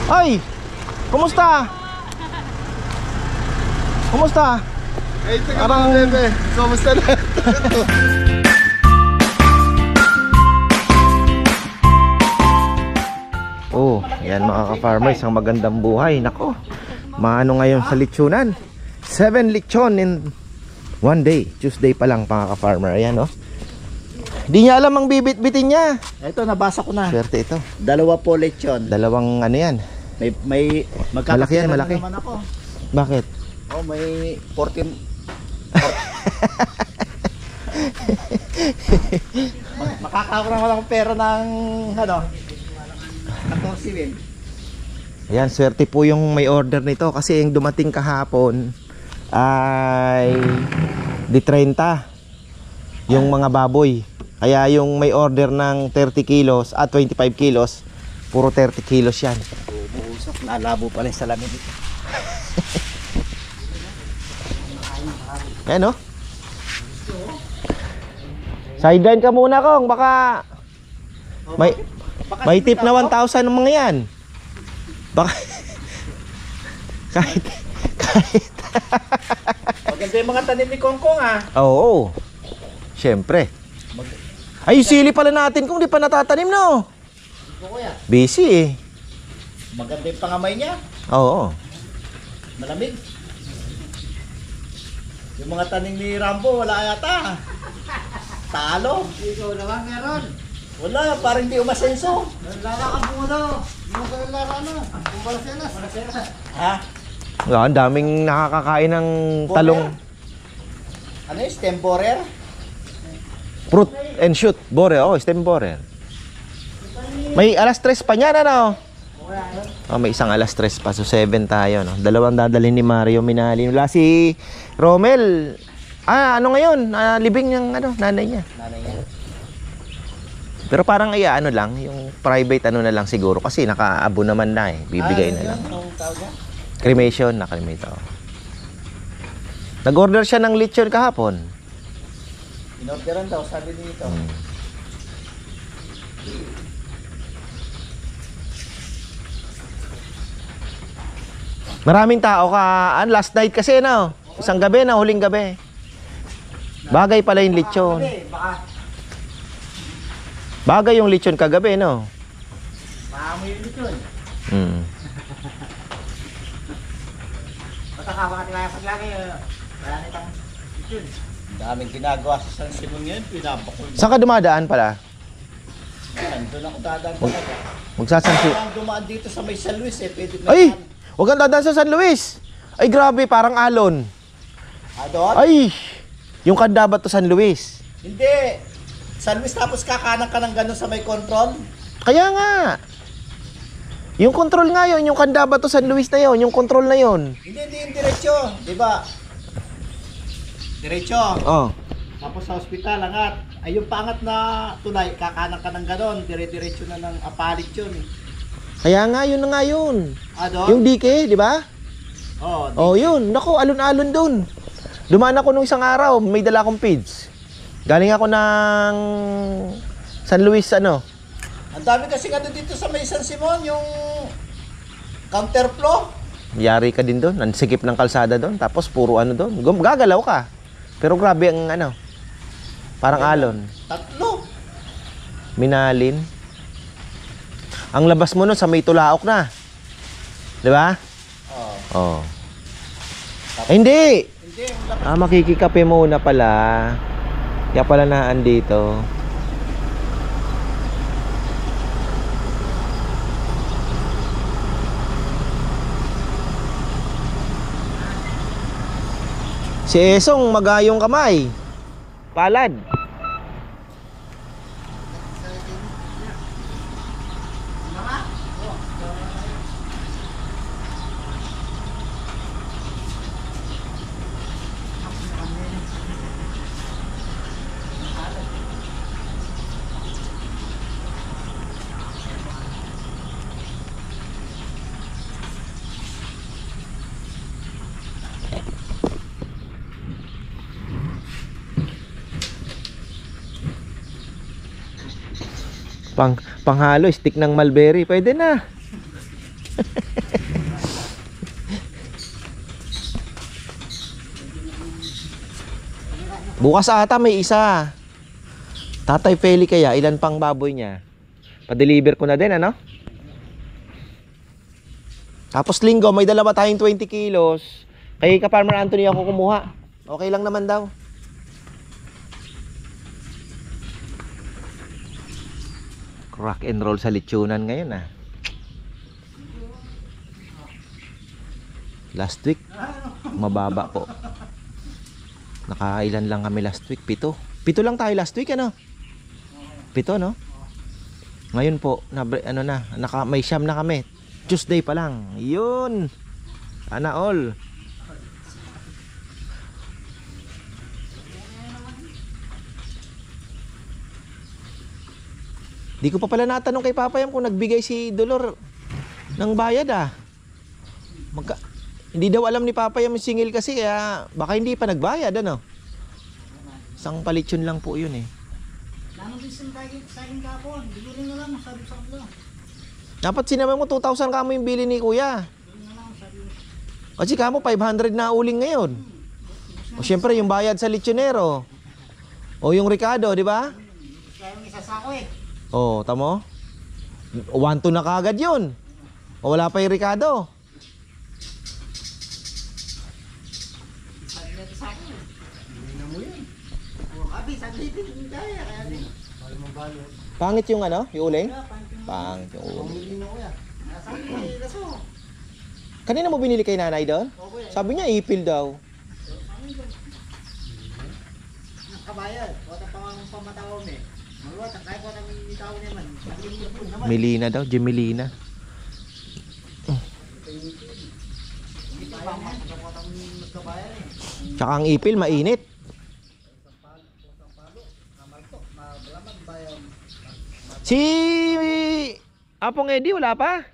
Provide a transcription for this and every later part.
Ay! Kumusta? Kumusta? Ay, parang bebe. Kumusta na? Oh, yan mga ka-farmers, ang magandang buhay. Nako, maano ngayon sa lechonan? 7 lechon in one day. Tuesday pa lang mga ka-farmer. Ayan oh. Di niya alam ang bibit-bitin niya. Ito, nabasa ko na. Swerte ito. Dalawa po lechon. Dalawang ano yan. May Malaki yan, malaki. naman ako. Bakit? Oh, may 14. Makakakurang ko lang pera ng ano? 14 din. Ayan, swerte po yung may order nito kasi yung dumating kahapon ay di 30 yung mga baboy. Kaya yung may order ng 30 kilos at 25 kilos, puro 30 kilos yan. Bumusok, lalabo pala yung salamin dito. Ayan o. Sideline ka muna Kong, baka may tip na 1,000 ng mga yan. Baka kahit Maganda yung mga tanim ni Kongkong ah. Oo. Siyempre. Ay, sili pala natin kung di pa natatanim no. Busy eh. Maganda yung pangamay niya. Oo. Malamig. Yung mga tanim ni Rambo, wala yata. Talo. Ikaw naman meron. Wala, parang hindi umasenso. Nalala ka muna. Yung nalala na. Balasenas. Ha? Wala, ang daming nakakakain ng talong. Ano yung stem borer? Fruit and shoot. Borer, oh, stem borer. May alas 3 pa niyan, ano? Oh, may isang alas 3 pa. So 7 tayo, no? Dalawang dadalhin ni Mario Minalin. Wala si Romel. Ano ngayon? Libing ng ano, nanay niya. Nanay niya. Pero parang ano lang, yung private ano na lang siguro. Kasi nakaabo naman na eh. Bibigay na lang. Cremation, nakremate ako. Nag-order siya ng lechon kahapon. Inorderan daw, sabi dito. Maraming tao last night kasi no. Isang gabi na, huling gabi. Bagay pala yung lechon. Bagay yung lechon kagabi no. Maamoy yung lechon. Matakawa ka nila yung paglaki. Wala na itang lechon. Daming ginagawa sa San Simon ngayon, pinapakul. Saan ka dumadaan pala? Doon ako dadaan talaga. Magsasansi. Kung dumaan dito sa may San Luis pwede na. Ay! Huwag kang dadaan sa San Luis. Ay grabe, parang alon. Doon? Ay! Yung Candabat to San Luis. Hindi. San Luis tapos kakanan ka ng gano'n sa may control? Kaya nga. Yung control nga yun, yung Candabat to San Luis na yun, yung control na yun. Hindi yung diretso. Diba? Diretso. Oh. Tapos sa ospital, angat. Ay yung pangat na tulay, kakanan ka ng gano'n. Dire-diretso na ng apalit yun. Kaya nga, yun na nga yun. Doon? Yung DK, di ba? Oo. Oh, yun. Naku, alon-alon dun. Dumaan ako nung isang araw, may dala akong feeds. Galing ako ng San Luis, ano? Ang dami kasi nga dito sa may San Simon, yung counterflow. Yari ka din doon. Ang sikip ng kalsada doon. Tapos puro ano doon. Gagalaw ka. Pero grabe ang ano. Parang alon. Tatlo. Minalin. Ang labas mo nun sa may Tulaok na. Di ba? Oo. Oh. Hindi! Hindi. Makikikape muna pala. Kaya pala naan dito. Si Esong magayong kamay. Palad. Panghalo, stick ng mulberry. Pwede na. Bukas ata may isa. Tatay Feli kaya, ilan pang baboy niya? Pa-deliver ko na din, ano? Tapos linggo, may dalawa tayong 20 kilos. Kay Ka-Farmer Anthony ako kumuha. Okay lang naman daw. Rock and roll sa lechonan ngayon, ah. Last week, mababa po. Nakailan lang kami last week? 7. 7 lang tayo last week, ano? 7, no? Ngayon po, may siyam na kami. Tuesday pa lang. Yun. Sana all. Di ko pa pala natanong kay Papa Yam kung nagbigay si Dolor ng bayad, ah. Hindi daw alam ni Papa Yam yung singil kasi, kaya baka hindi pa nagbayad, ano? Isang palitsyon lang po yun, eh. Nanon din sa akin kapon. Bigyan na lang, sabi sa kanila. Dapat sinama mo 2,000 kamo yung bili ni Kuya. Kasi kamo 500 na uling ngayon. O syempre yung bayad sa lechonero. O yung Ricardo, di ba? Kaya yung isa sa ako eh. O, tamo? 1-2 na kagad yun. O wala pa yung Ricardo. Sabi natin sa akin eh. Hindi na mo yan. O kabi, sabi din kaya. Kaya din. Balo mong balo. Pangit yung ano, yung uling? Kaya, panting mo. Pangit yung uling. Pumili na ko yan. Sabi ko eh, kaso. Kanina mo binili kay nanay doon? Opo yan. Sabi niya ipil daw. Nakabayad. Wata pa ang pamatawa mo eh. Maluwa, takay ko namin itaw naman. Sabi niya po naman. Melina daw, Jemelina. Hindi pa ang magkapotang magkabayan eh. Tsaka ang ipil, mainit. Si Apong Eddie, wala pa?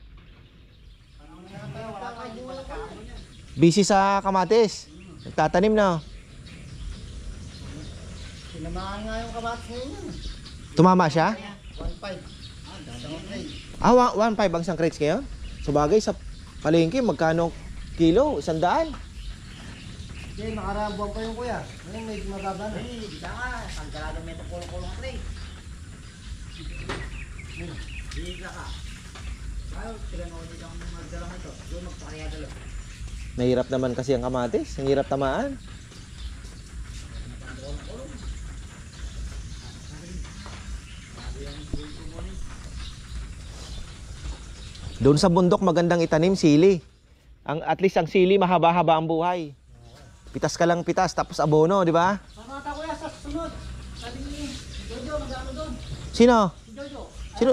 Busy sa kamatis. Nagtatanim na. Sinamahan nga yung kabatas ngayon. Tumama siya? 1.5. Ah, dadang trade. 1.5 ang isang crates ngayon? So bagay sa palengke, magkano kilo? 100? Hindi, nakaraang buwan pa yung kuya. Ngayon may mababa na. Eh, di ka nga. Pagkalado may ito kulong-kulong ka trade. Hindi ka ka. Ayaw, tignan mo dito ang magdalang ito. Doon magpakariya dalo. Nahirap naman kasi ang kamatis. Ang hirap tamaan. Doon sa bundok magandang itanim sili. At least ang sili mahaba-haba ang buhay. Pitas ka lang pitas tapos abono, di ba? Makata kuya sa sunod. Sabi ni Jojo, magano doon? Sino? Si Jojo. Sino?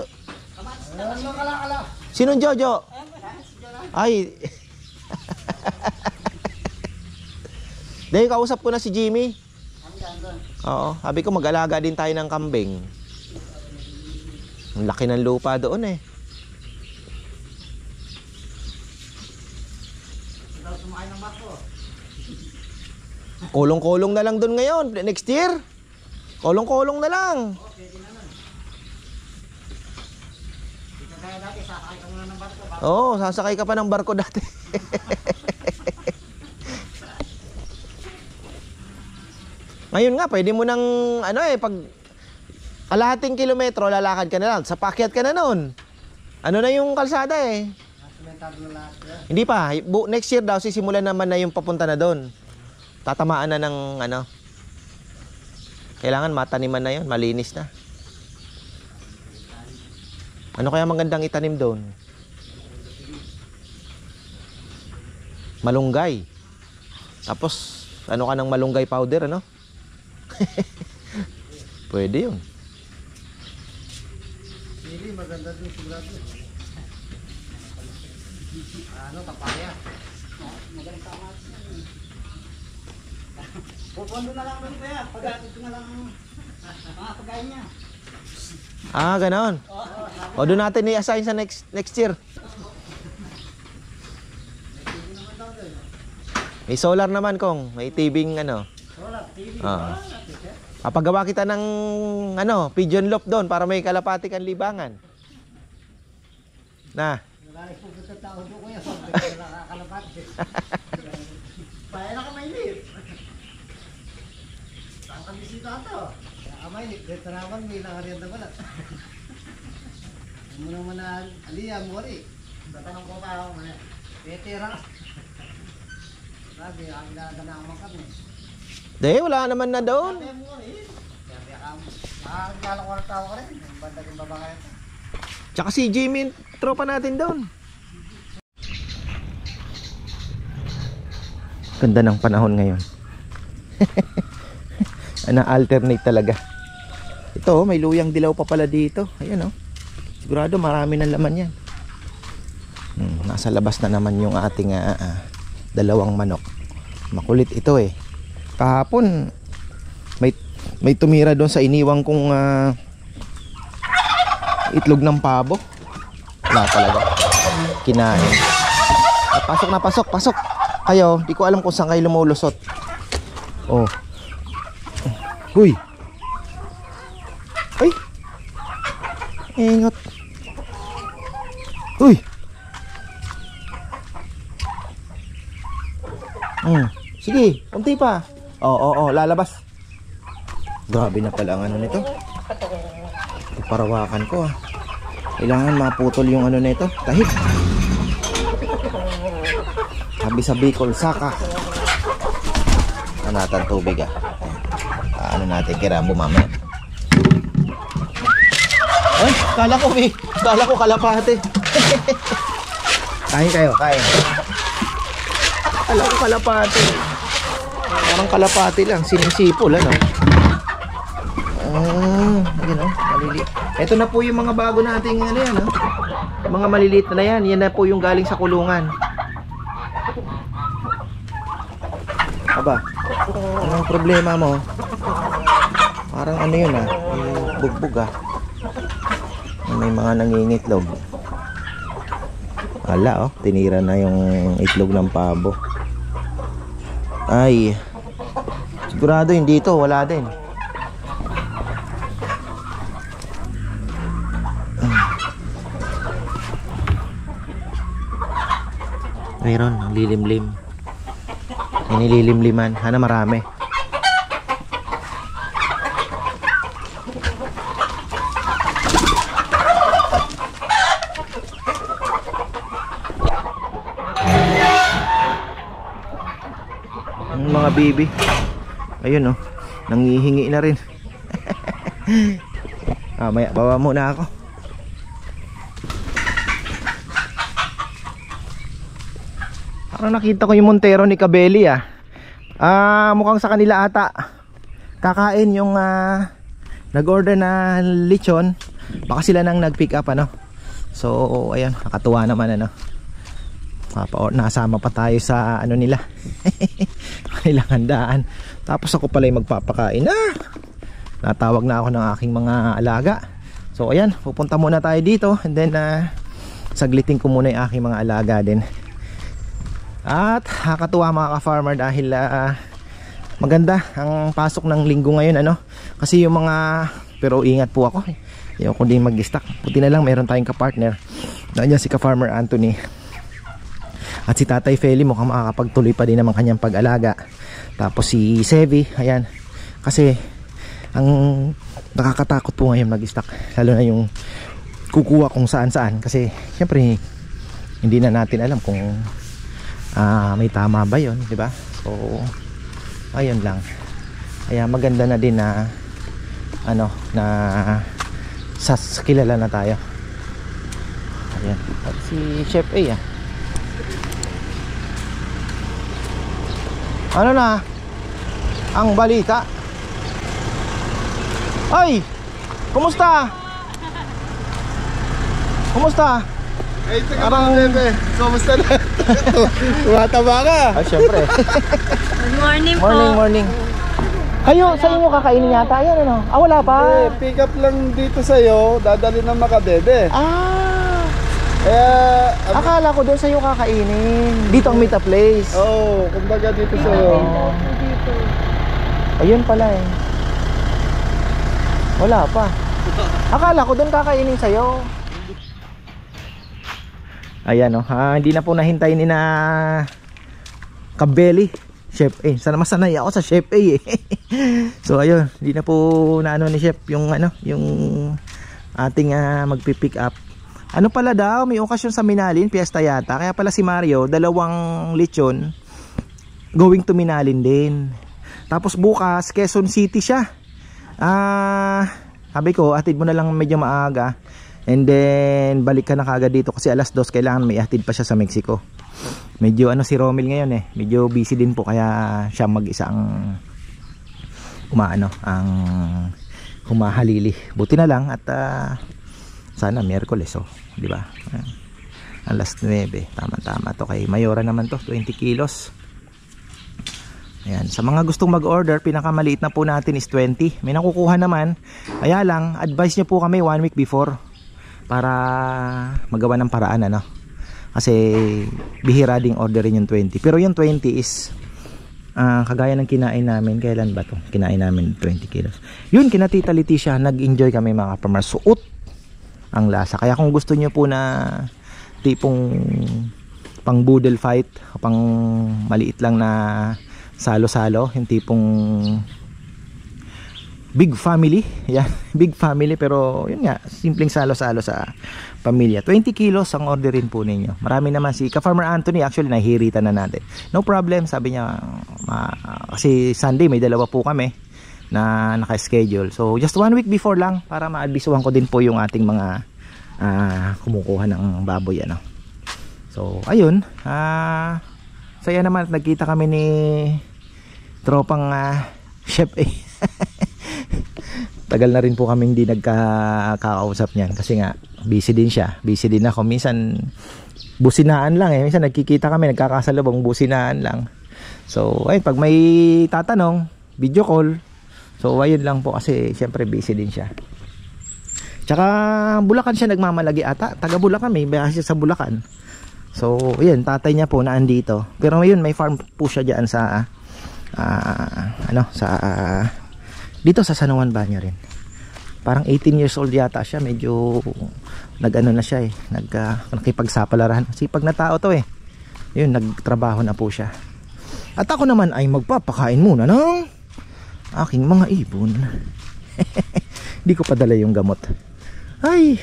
Kamatis na. Ano kala-kala? Sino Jojo? Ayan ba na? Si Jojo. Ay. Dahil kausap ko na si Jimmy. Ano yan doon? Oo, sabi ko mag-alaga din tayo ng kambing. Ang laki ng lupa doon, eh. Daw sumakay ng barko. Kulong-kulong na lang doon ngayon. Next year. Kulong-kulong na lang. Oo, pwede na nun. Dito kaya dati, sakay ka muna ng barko. Oo, sasakay ka pa ng barko dati. Ngayon nga, pwede mo nang, pag kalahating kilometro, lalakad ka na lang. Sa pakyat ka na nun. Ano na yung kalsada, eh. Nasimentado na lahat yan. Hindi pa. Next year daw, sisimulan naman na yung papunta na doon. Tatamaan na ng, kailangan mataniman na yun. Malinis na. Ano kaya magandang itanim doon? Malunggay. Tapos, ano ka ng malunggay powder, ano? Pwede yun. Sili, maganda din sigurado. Ano, papaya. Magaling kamatis na yun. Pupondo na lang doon kuya. Pag-atid ko na lang mga pagkain niya. Ah, ganon. O doon natin i-assign sa next year. May solar naman kong. May tibing Solar, TV. Papagawa kita ng pigeon loop doon para may kalapati kang libangan. Na. Wala pupunta tao doon kuya. Nakakalabat. Bayan na ka mainit. Saan ka bisita ito? Mainit. Dito naman may nakariyan na balat. Muna muna aliyah mori. Tatanong ko pa ako muna. Petera. Sabi, ang naganaman kami. Di, wala naman na doon. Sabi mori. Sabi ako, nakakilala ko na tao ka rin. Yung banda yung babae ito. Tsaka si Jimmy, tropa natin doon. Ganda ng panahon ngayon. Na-alternate talaga. Ito, may luyang dilaw pa pala dito. Ayan oh. Sigurado marami ng laman yan. Nasa labas na naman yung ating dalawang manok. Makulit ito eh. Kahapon may tumira doon sa iniwang kong itlog ng pabo. Wala talaga. Kinain. Pasok na, pasok. Kayo, di ko alam kung saan kayo lumulusot. Oh. Huy. Ay. Ingot. Uy. Sige, unti pa. Oo, lalabas. Grabe na pala ang ano nito. Parawakan ko ah. Kailangan maputol yung ano nito, tahid. Sabi sa Bicol, saka. Anatan tubig ah. Ano natin, kirabo mamaya. Ay, kala ko kalapate. Kain kayo, kain. Kala ko kalapate. Parang kalapate lang, sinisipol ano. Ayun oh, maliliit. Ito na po yung mga bago nating ano yan oh. Mga maliliit na yan, yan na po yung galing sa kulungan. Aba, anong problema mo? Parang ano yun ah, yung bugbog ah. May mga nangingitlog. Ala oh, tinira na yung itlog ng pabo. Ay, sigurado hindi ito, wala din. Mayroon, lilimlim. Nililimliman, hana marami. Mga bibi. Ayun oh, nangihingi na rin. Maya, bawa muna ako. Parang nakita ko yung Montero ni Cabelli ah. Mukhang sa kanila ata. Kakain yung nag-order na lechon. Baka sila nang nag-pick up ano. So ayan, nakatuwa naman ano. Nasama pa tayo sa ano nila. Kailang handaan. Tapos ako pala yung magpapakain na. Natawag na ako ng aking mga alaga. So ayan, pupunta muna tayo dito. And then saglitin ko muna yung aking mga alaga din. At nakakatuwa mga ka-farmer dahil maganda ang pasok ng linggo ngayon ano. Kasi yung mga, pero ingat po ako. Ayoko din mag-stock. Puti na lang meron tayong ka-partner. Nandiyan si ka-farmer Anthony. At si Tatay Feli mukhang makakapagtuloy pa din naman kanyang pag-alaga. Tapos si Sevi, ayan. Kasi ang nakakatakot po ngayon mag-stock. Lalo na yung kukuha kung saan-saan. Kasi syempre hindi na natin alam kung may tama ba yun, di ba? So ayun lang. Kaya maganda na din na ano, na kilala na tayo. Ayan. At si Chef A ano na ang balita? Ay! Kumusta? Kumusta? Ay, parang bebe. Kumusta na? Tumataba ka. Ah, syempre. Good morning po. Morning. Kayo, sa inyo kakainin yata yan ano? Wala pa. Pick up lang dito sa'yo. Dadali ng Makabebe. Kaya Akala ko doon sa'yo kakainin. Dito ang Mita Place. kumbaga dito sa'yo. Ayun pala eh. Wala pa. Akala ko doon kakainin sa'yo. Ayan o, hindi na po nahintay ni na Kabeli, Chef A. Sana masanay ako sa Chef A eh. So ayun, hindi na po na ano ni Chef yung ano, yung ating magpi-pick up. Ano pala daw, may okasyon sa Minalin, piyesta yata. Kaya pala si Mario, dalawang lechon going to Minalin din. Tapos bukas, Quezon City siya. Sabi ko, atid mo na lang medyo maaga. And then, balik ka na kagad dito kasi alas 2 kailangan may atid pa siya sa Mexico. Medyo ano si Romel ngayon eh. Medyo busy din po kaya siya mag-isa ang ang humahalili. Buti na lang at sana Miyerkules di ba? Alas 9. Tama-tama to kay Mayora naman to, 20 kilos. Ayan, sa mga gustong mag-order, pinakamaliit na po natin is 20. May nakukuha naman. Kaya lang, advise nyo po kami 1 week before para magawa ng paraan ano. Kasi bihira ding orderin yung 20. Pero yung 20 is kagaya ng kinain namin. Kailan ba to? Kinain namin 20 kilos. Yun, kina Tita Leticia, nag-enjoy kami mga kapamar. Suot ang lasa. Kaya kung gusto nyo po na tipong pang boodle fight, pang maliit lang na salo-salo, yung tipong big family, yan, big family pero yun nga, simpleng salo-salo sa pamilya. 20 kilos ang orderin po ninyo. Marami naman si Ka-Farmer Anthony, actually nahihiritan na natin. No problem, sabi niya, kasi Sunday may dalawa po kami na naka-schedule. So just 1 week before lang para maadbisuhan ko din po yung ating mga kumukuha ng baboy ano. So ayun, saya naman at nagkita kami ni tropang Chef A. Tagal na rin po kami hindi nagkakausap niyan kasi nga busy din siya, busy din ako. Minsan businaan lang eh, minsan nagkikita kami nagkakasalubong, businaan lang. So ayun, pag may tatanong video call. So ayun lang po kasi siyempre busy din siya. Tsaka Bulacan siya nagmamalagi ata, taga Bulacan, may bahay siya sa Bulacan. So ayun, tatay niya po na andito. Pero ngayon may farm po siya diyan sa dito sa San Juan Banya rin. Parang 18 years old yata siya, medyo nag-ano na siya eh, nakipagsapalaran. Sipag na tao to eh. Yun, nagtrabaho na po siya. At ako naman ay magpapakain muna ng aking mga ibon. Hindi ko padala yung gamot. Ay,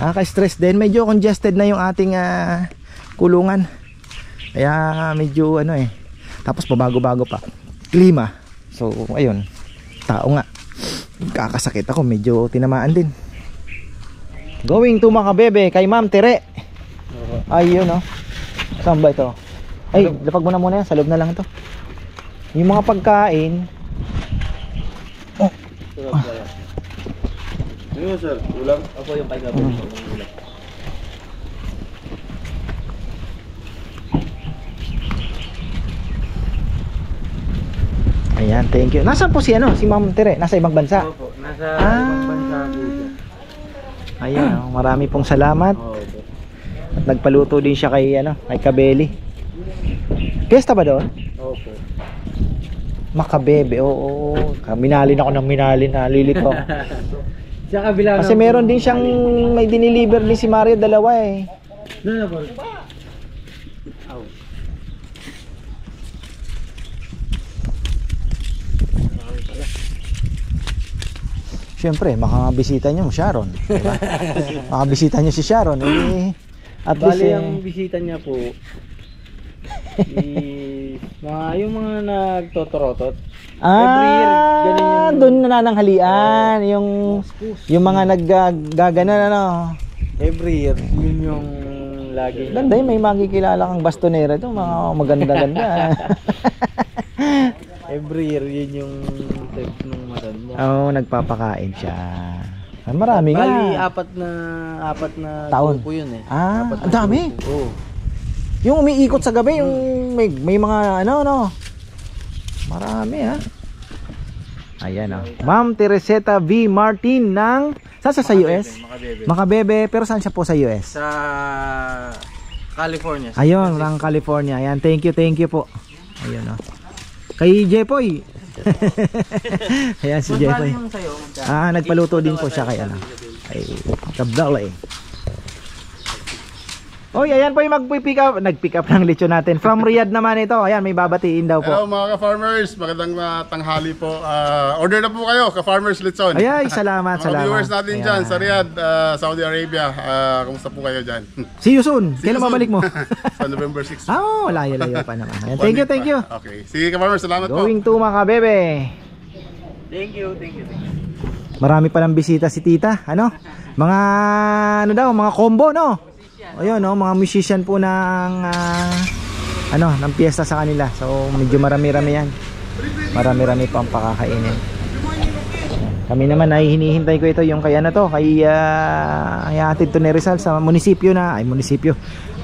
nakaka-stress din. Medyo congested na yung ating kulungan. Kaya medyo ano eh. Tapos pabago-bago pa klima. So ayun, tao nga, kakasakit ako, medyo tinamaan din. Going to Makabebe kay Ma'am Tere. Ayun saan ba ito? Ay, lapag mo na muna yan, sa loob na lang ito. Yung mga pagkain. Ano sir? Ulam? Ako yung kay Gabi. Ayan, thank you. Nasaan po si si Ma'am Tere? Nasa ibang bansa? Opo, nasa ibang bansa po siya. Ayan, marami pong salamat. At nagpaluto din siya kay kay Kabeli. Piyesta ba doon? Opo. Makabebe, oo. Minalin ako ng minalin, nalilito. Sa kabila Kasi meron din siyang may diniliver ni si Mario, dalawa eh. Doon na po. Siyempre, makakabisita niyo Sharon, diba? Makabisita niyo si Sharon at least Bali ang bisita niya po yung mga nagtotorotot. Every year, ganun yung doon nanananghalian, yung mga naggaganan every year, yun yung lagi. Ganda yun, may makikilala kang bastonera ito, mga maganda-ganda. Every year, yun yung type ng matanda. Oo, nagpapakain siya. Marami nga. Bali, apat na taon grupo yun eh. Ang dami. Oo. Yung umiikot sa gabi, yung may mga marami Ayan Ma'am Tereseta V. Martin ng saan sa US? Makabebe. Pero saan siya po sa US? Sa California. Ayun, ng California. Ayan, thank you po. Ayun Kay Jepoy. Ayan si Jepoy. Nagpaluto din po siya kay Kabdala Oy, ayan po yung mag-pick up. Nag-pick up ng lechon natin. From Riyadh naman ito. Ayan, may babatiin daw po. Hello mga ka-farmers, magandang tanghali po. Order na po kayo, ka-farmers lechon. Ay, salamat, Mga salamat. viewers natin Ayan. dyan sa Riyadh, Saudi Arabia. Kumusta po kayo dyan? See you soon. See you Kailan soon. babalik mo? Sa November 6. Oh, layo-layo pa naman. Ayan, One thank you, week thank pa. you. Okay, sige ka-farmers, salamat po. Going to Makabebe. Thank you. Marami pa ng bisita si tita. Ano? Mga ano daw, mga combo, no? Ayun, no, mga musician po ng ng piyesta sa kanila. So, medyo marami-rami yan. Marami-rami pa ang pakakainin. Kami naman ay hinihintay ko ito yung kay kay hatid to ni Rizal sa munisipyo munisipyo.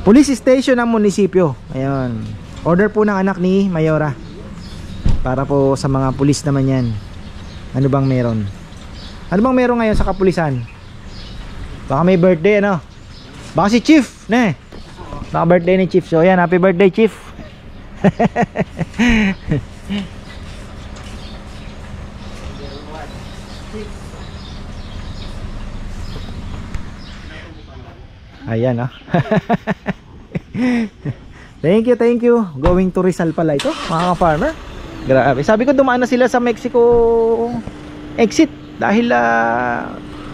Police station ng munisipyo. Ayun. Order po ng anak ni Mayora. Para po sa mga pulis naman yan. Ano bang meron? Ano bang meron ngayon sa kapulisan? Baka may birthday, ano? Baka si Chief, ne? Baka birthday ni Chief. So, ayan, happy birthday, Chief. Ayan, oh. Thank you. Going to Rizal pala ito, mga ka-farmer. Grabe. Sabi ko dumaan na sila sa Mexico exit dahil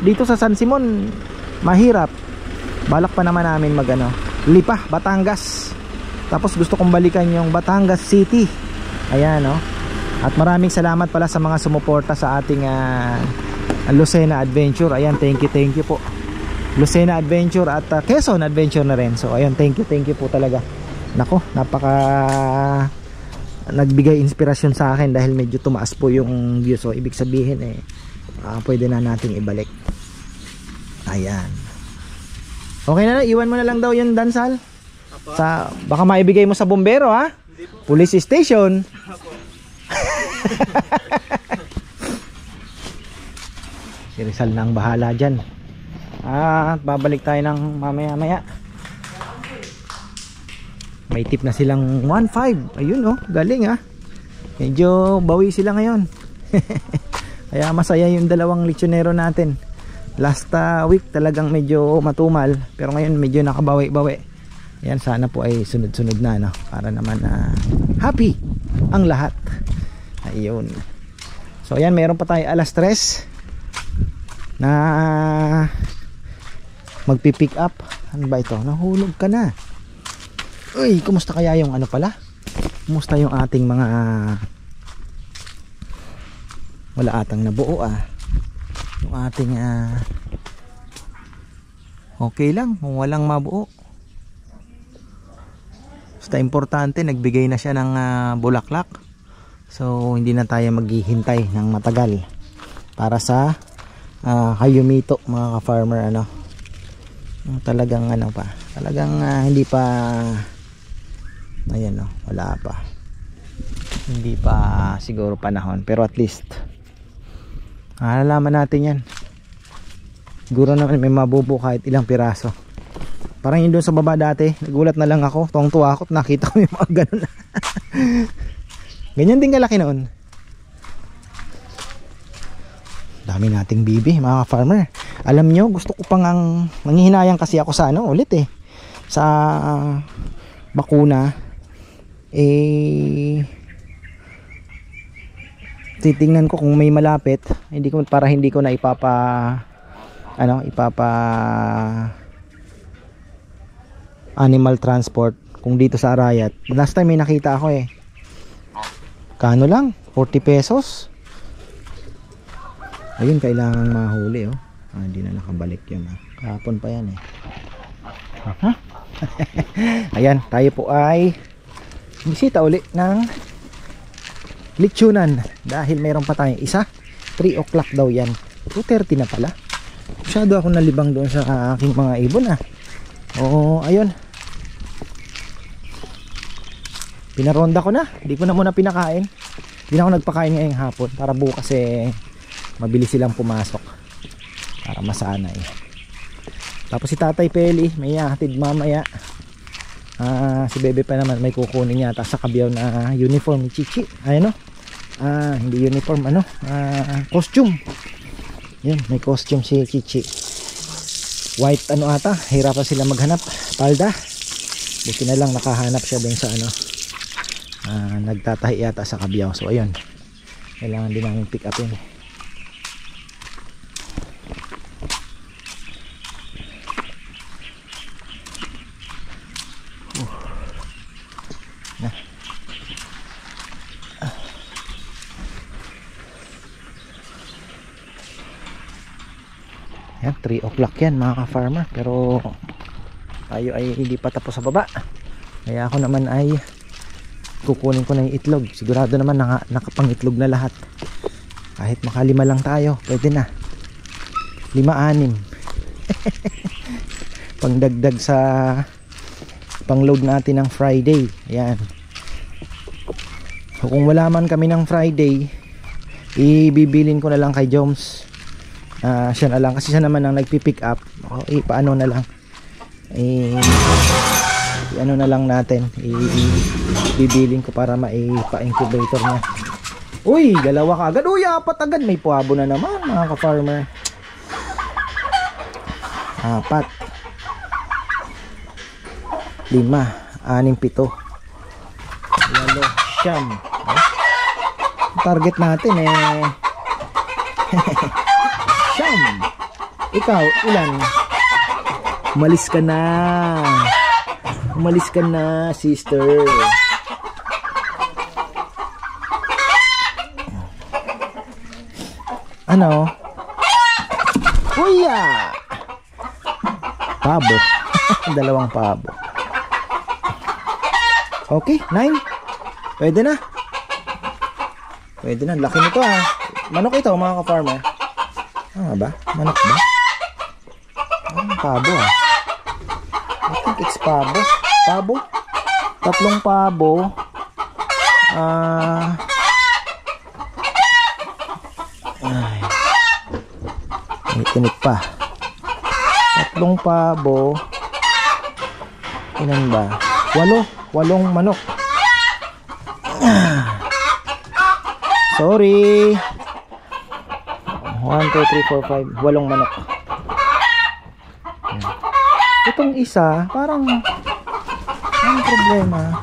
dito sa San Simon mahirap. Balak pa naman namin Lipa, Batangas. Tapos gusto kong balikan yung Batangas City. Ayan, no. At maraming salamat pala sa mga sumuporta sa ating Lucena Adventure. Ayan, thank you po. Lucena Adventure at Quezon Adventure na rin. So ayun, thank you po talaga. Nako, napaka nagbigay inspirasyon sa akin dahil medyo tumaas po yung view. So ibig sabihin pwede na nating ibalik. Ayan. Okay na, iwan mo na lang daw yung dansal. Baka maibigay mo sa bombero, ha? Police station. Si Rizal na ang bahala dyan. Babalik tayo ng mamaya-maya. May tip na silang 1.5. Ayun, oh, galing, ha. Medyo bawi sila ngayon. Kaya masaya yung dalawang lechonero natin. Last week talagang medyo matumal, pero ngayon medyo nakabawi-bawi. Yan, sana po ay sunod-sunod na, no? Para naman happy ang lahat. Ayun. So ayan, meron pa tayo alas 3 na magpipick up. Ano ba ito? Nahulog ka na. Uy, kumusta kaya yung kumusta yung ating mga wala atang nabuo, yung ating okay lang kung walang mabuo. Basta importante nagbigay na siya ng bulaklak. So hindi na tayo maghihintay ng matagal para sa hayumito, mga ka-farmer, talagang talagang hindi pa, ayan, wala pa, hindi pa siguro panahon, pero at least nalalaman natin yan. Siguro naman may mabubo kahit ilang piraso. Parang yun doon sa baba dati, nagulat na lang ako, tuwang-tuwa ako, nakita ko yung mga ganun. Ganyan din kalaki noon. Dami nating bibi, mga farmer. Alam nyo, gusto ko pang nanghihinayang kasi ako sa ulit sa bakuna. Titingnan ko kung may malapit, para hindi ko na ipapa animal transport kung dito sa Arayat. Last time may nakita ako kano lang 40 pesos. Ayun, kailangan mahuli, hindi na nakabalik yun, kahapon pa yan Ayan, tayo po ay bisita uli ng lechonan dahil mayroon pa tayong isa. 3 o'clock daw yan. 2:30 na pala. Masyado ako nalibang doon sa aking mga ibon ayun, pinaronda ko na. Hindi ko na muna pinakain. Hindi na ako nagpakain ngayong hapon para bukas mabilis silang pumasok para masanay. Tapos si Tatay Peli may hatid mamaya. Si Bebe pa naman may kukunin yata sa Kabiyaw na uniform ni Chichi. Ayun, hindi uniform, costume. Yan, may costume si Chichi. white ano ata, hirapan sila maghanap, palda. Buti na lang nakahanap siya din sa ano, nagtatahi yata sa Cabiao. So ayun, kailangan din namin pick upin. Yan, 3 o'clock yan mga ka-farmer. Pero tayo ay hindi pa tapos sa baba. Kaya ako naman ay kukunin ko na yung itlog. Sigurado naman nakapangitlog na lahat. Kahit makalima lang tayo, pwede na. 5-6 pangdagdag sa pang-load natin ng Friday. Ayan. So kung wala man kami ng Friday, ibibilin ko na lang kay Joms. Siya na lang kasi siya naman ang nagpi-pick up. Paano na lang, ano na lang natin, bibilin ko para maipa-incubator niya. Uy, dalawa ka agad. Uy, 4 agad. May puwabo na naman mga ka-farmer. 4 5 6 7 8 siyam. Target natin siyam. Ikaw, ilan? Umalis ka na. Umalis ka na, sister. Ano? Kuya! Pabo. 2 pabo. Okay, 9. Pwede na. Pwede na. Laki nito Manok ito mga ka-farmer. Ba? Manok ba? Pabo I think it's pabo. Pabo? 3 pabo. Ay. May tinik pa. 3 pabo. Ilan ba? 8 manok. Sorry. 1, 2, 3, 4, 5 8 manok. Itong isa parang ang problema,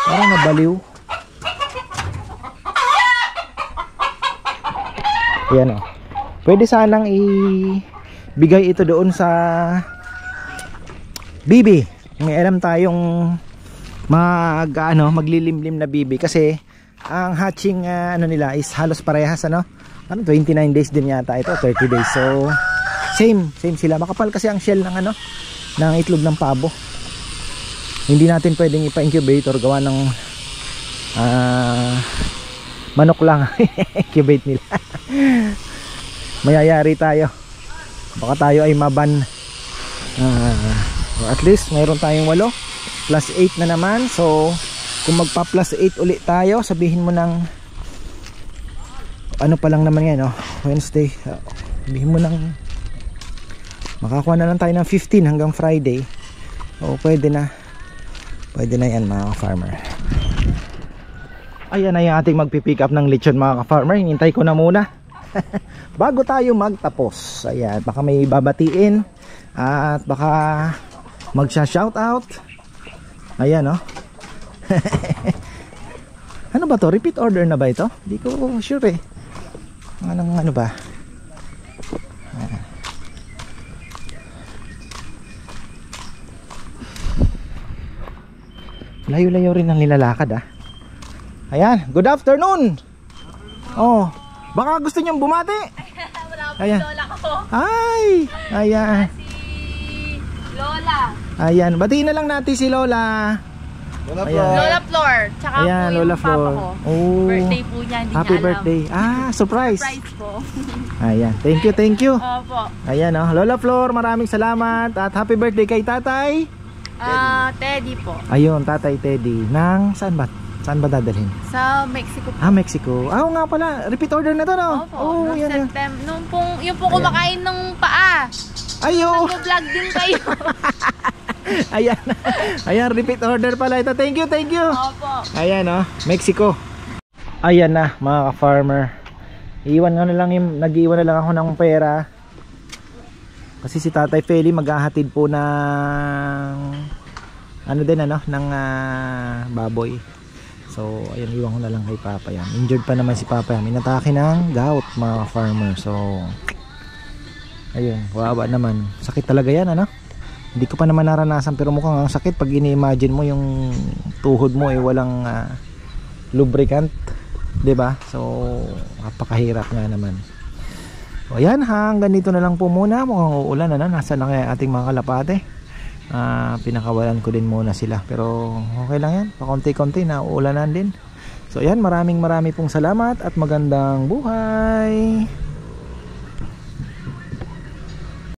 parang nabaliw. Ayan pwede sanang ibigay ito doon sa bibi. May alam tayong maglilimlim na bibi kasi ang hatching nila is halos parehas 29 days din yata ito, 30 days. So same sila. Makapal kasi ang shell ng ng itlog ng pabo. Hindi natin pwedeng ipa-incubator gawa ng manok lang incubate nila. Mayayari tayo. Baka tayo ay maban. At least mayroon tayong 8 plus 8 na naman. So kung magpa plus 8 ulit tayo, sabihin mo ng ano pa lang naman yan Wednesday, sabihin mo ng makakuha na lang tayo ng 15 hanggang Friday. Pwede na yan mga ka-farmer. Ayan na yung ating magpipick up ng lechon mga ka-farmer. Hinintay ko na muna bago tayo magtapos. Ayan, baka may babatiin at baka magsha-shoutout. Ayan ano ba to? Repeat order na ba ito? Hindi ko sure ano ba? Layo-layo rin ang nilalakad Ayan, good afternoon. Baka gusto niyong bumati. Ayan. Lola ko. Ay, ayan. Si Lola. Ayan, batiin na lang natin si Lola. Lola Flor. Tsaka ayan, po Lola yung Flor. papa ko. Birthday po niya, hindi Happy niya alam. birthday. Surprise. Surprise po. Ayan, thank you. Opo. Ayan Lola Flor, maraming salamat. At happy birthday kay Tatay Teddy po. Ayun, Tatay Teddy. Saan ba dadalhin? Sa Mexico po. Mexico. Oo nga pala, repeat order na to Opo. Noong September. Yung pong kumakain ng paa. Ayo. Nag-vlog din kayo. Ayan, repeat order pala ito. Thank you. Opo. Ayan Mexico. Ayan na mga ka-farmer. Nag-iwan na lang ako ng pera Kasi si Tatay Feli maghahatid po ng ano din ng baboy. So ayun, iwan ko na lang kay Papa yan. Injured pa naman si Papa yan. Inatake ng gout mga farmer. So ayun, wawa naman. Sakit talaga yan Hindi ko pa naman naranasan pero mukhang ang sakit pag ini-imagine mo yung tuhod mo walang lubricant, 'di ba? So napakahirap nga naman. O yan, hanggang dito na lang po muna. Mukhang uulan nasa na kaya ating mga kalapate. Pinakawalan ko din muna sila pero okay lang yan, pakonti-konti na uulanan din. So yan, marami pong salamat at magandang buhay.